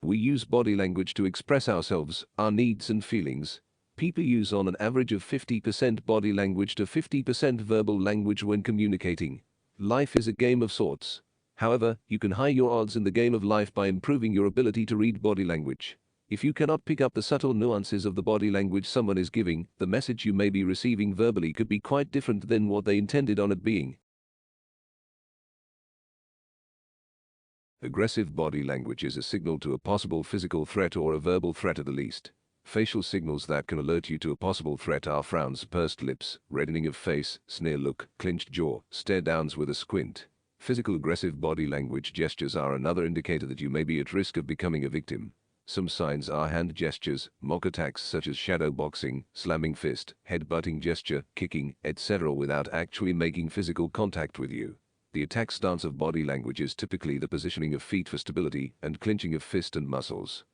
We use body language to express ourselves, our needs and feelings. People use on an average of 50% body language to 50% verbal language when communicating. Life is a game of sorts. However, you can high your odds in the game of life by improving your ability to read body language. If you cannot pick up the subtle nuances of the body language someone is giving, the message you may be receiving verbally could be quite different than what they intended on it being. Aggressive body language is a signal to a possible physical threat or a verbal threat at the least. Facial signals that can alert you to a possible threat are frowns, pursed lips, reddening of face, sneer look, clenched jaw, stare downs with a squint. Physical aggressive body language gestures are another indicator that you may be at risk of becoming a victim. Some signs are hand gestures, mock attacks such as shadow boxing, slamming fist, head-butting gesture, kicking, etc. without actually making physical contact with you. The attack stance of body language is typically the positioning of feet for stability and clenching of fist and muscles.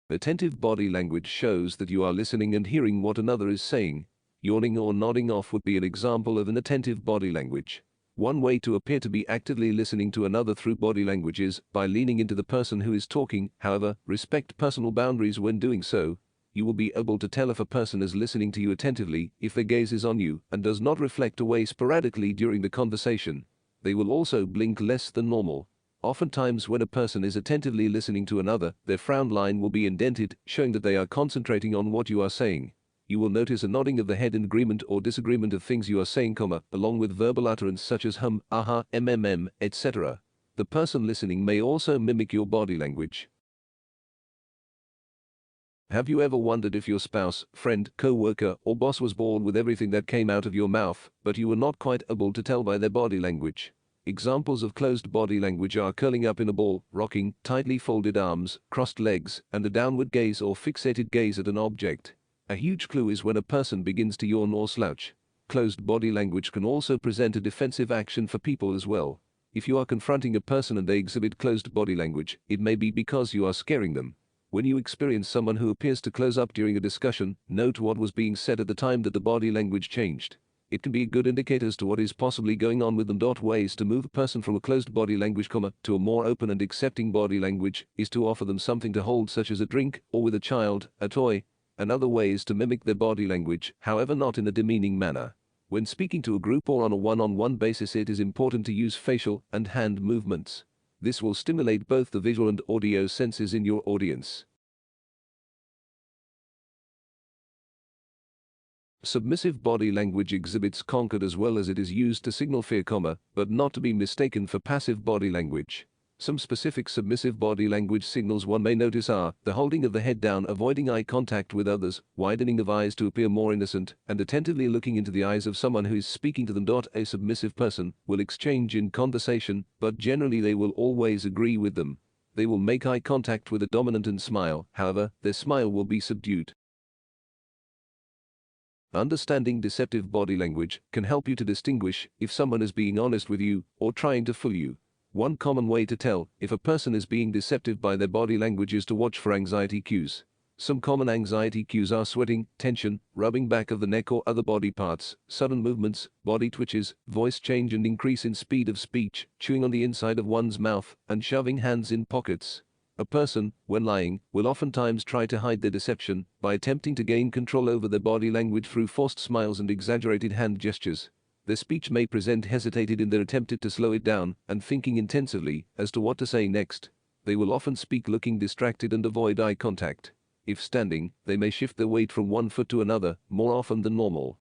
Attentive body language shows that you are listening and hearing what another is saying. Yawning or nodding off would be an example of an attentive body language. One way to appear to be actively listening to another through body language is by leaning into the person who is talking. However, respect personal boundaries when doing so. You will be able to tell if a person is listening to you attentively if their gaze is on you and does not reflect away sporadically during the conversation. They will also blink less than normal. Oftentimes when a person is attentively listening to another, their frown line will be indented, showing that they are concentrating on what you are saying. You will notice a nodding of the head in agreement or disagreement of things you are saying, along with verbal utterance such as hum, aha, etc. The person listening may also mimic your body language. Have you ever wondered if your spouse, friend, co-worker, or boss was bored with everything that came out of your mouth, but you were not quite able to tell by their body language? Examples of closed body language are curling up in a ball, rocking, tightly folded arms, crossed legs, and a downward gaze or fixated gaze at an object. A huge clue is when a person begins to yawn or slouch. Closed body language can also present a defensive action for people as well. If you are confronting a person and they exhibit closed body language, it may be because you are scaring them. When you experience someone who appears to close up during a discussion, note what was being said at the time that the body language changed. It can be a good indicator as to what is possibly going on with them. Ways to move a person from a closed body language, to a more open and accepting body language is to offer them something to hold such as a drink, or with a child, a toy. Another way is to mimic their body language, however not in a demeaning manner. When speaking to a group or on a one-on-one basis, it is important to use facial and hand movements. This will stimulate both the visual and audio senses in your audience. Submissive body language exhibits concord as well as it is used to signal fear, but not to be mistaken for passive body language. Some specific submissive body language signals one may notice are the holding of the head down, avoiding eye contact with others, widening of eyes to appear more innocent, and attentively looking into the eyes of someone who is speaking to them. A submissive person will exchange in conversation, but generally they will always agree with them. They will make eye contact with a dominant and smile, however, their smile will be subdued. Understanding deceptive body language can help you to distinguish if someone is being honest with you or trying to fool you. One common way to tell if a person is being deceptive by their body language is to watch for anxiety cues. Some common anxiety cues are sweating, tension, rubbing back of the neck or other body parts, sudden movements, body twitches, voice change and increase in speed of speech, chewing on the inside of one's mouth, and shoving hands in pockets. A person, when lying, will oftentimes try to hide their deception by attempting to gain control over their body language through forced smiles and exaggerated hand gestures. Their speech may present hesitated in their attempt to slow it down and thinking intensively as to what to say next. They will often speak looking distracted and avoid eye contact. If standing, they may shift their weight from one foot to another more often than normal.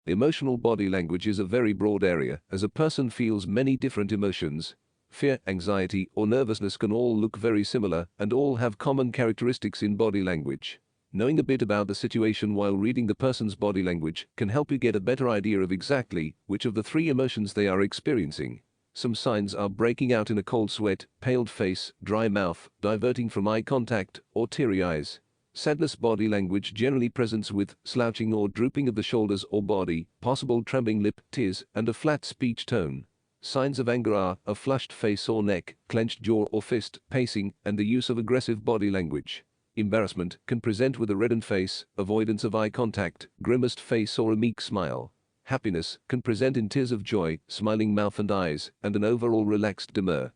Emotional body language is a very broad area as a person feels many different emotions. Fear, anxiety, or nervousness can all look very similar and all have common characteristics in body language. Knowing a bit about the situation while reading the person's body language can help you get a better idea of exactly which of the three emotions they are experiencing. Some signs are breaking out in a cold sweat, paled face, dry mouth, diverting from eye contact, or teary eyes. Sadness body language generally presents with slouching or drooping of the shoulders or body, possible trembling lip, tears, and a flat speech tone. Signs of anger are a flushed face or neck, clenched jaw or fist, pacing, and the use of aggressive body language. Embarrassment can present with a reddened face, avoidance of eye contact, grimaced face or a meek smile. happiness, can present in tears of joy, smiling mouth and eyes, and an overall relaxed demeanor.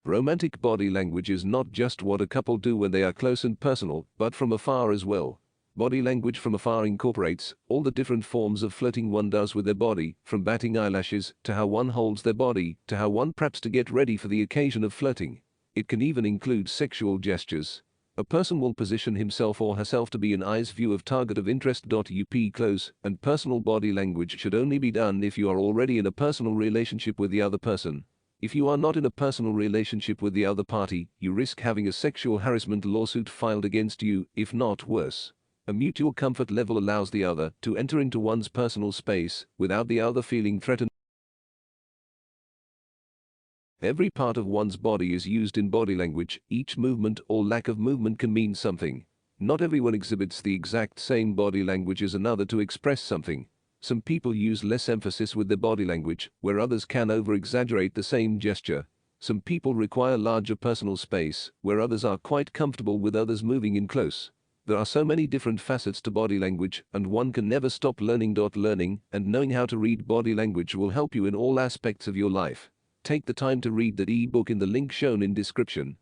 Romantic body language is not just what a couple do when they are close and personal, but from afar as well. Body language from afar incorporates all the different forms of flirting one does with their body, from batting eyelashes, to how one holds their body, to how one preps to get ready for the occasion of flirting. It can even include sexual gestures. A person will position himself or herself to be an eye's view of target of interest. Up close and personal body language should only be done if you are already in a personal relationship with the other person. If you are not in a personal relationship with the other party, you risk having a sexual harassment lawsuit filed against you, if not worse. A mutual comfort level allows the other to enter into one's personal space without the other feeling threatened. Every part of one's body is used in body language. Each movement or lack of movement can mean something. Not everyone exhibits the exact same body language as another to express something. Some people use less emphasis with their body language, where others can over-exaggerate the same gesture. Some people require larger personal space, where others are quite comfortable with others moving in close. There are so many different facets to body language, and one can never stop learning. Learning and knowing how to read body language will help you in all aspects of your life. Take the time to read that e-book in the link shown in description.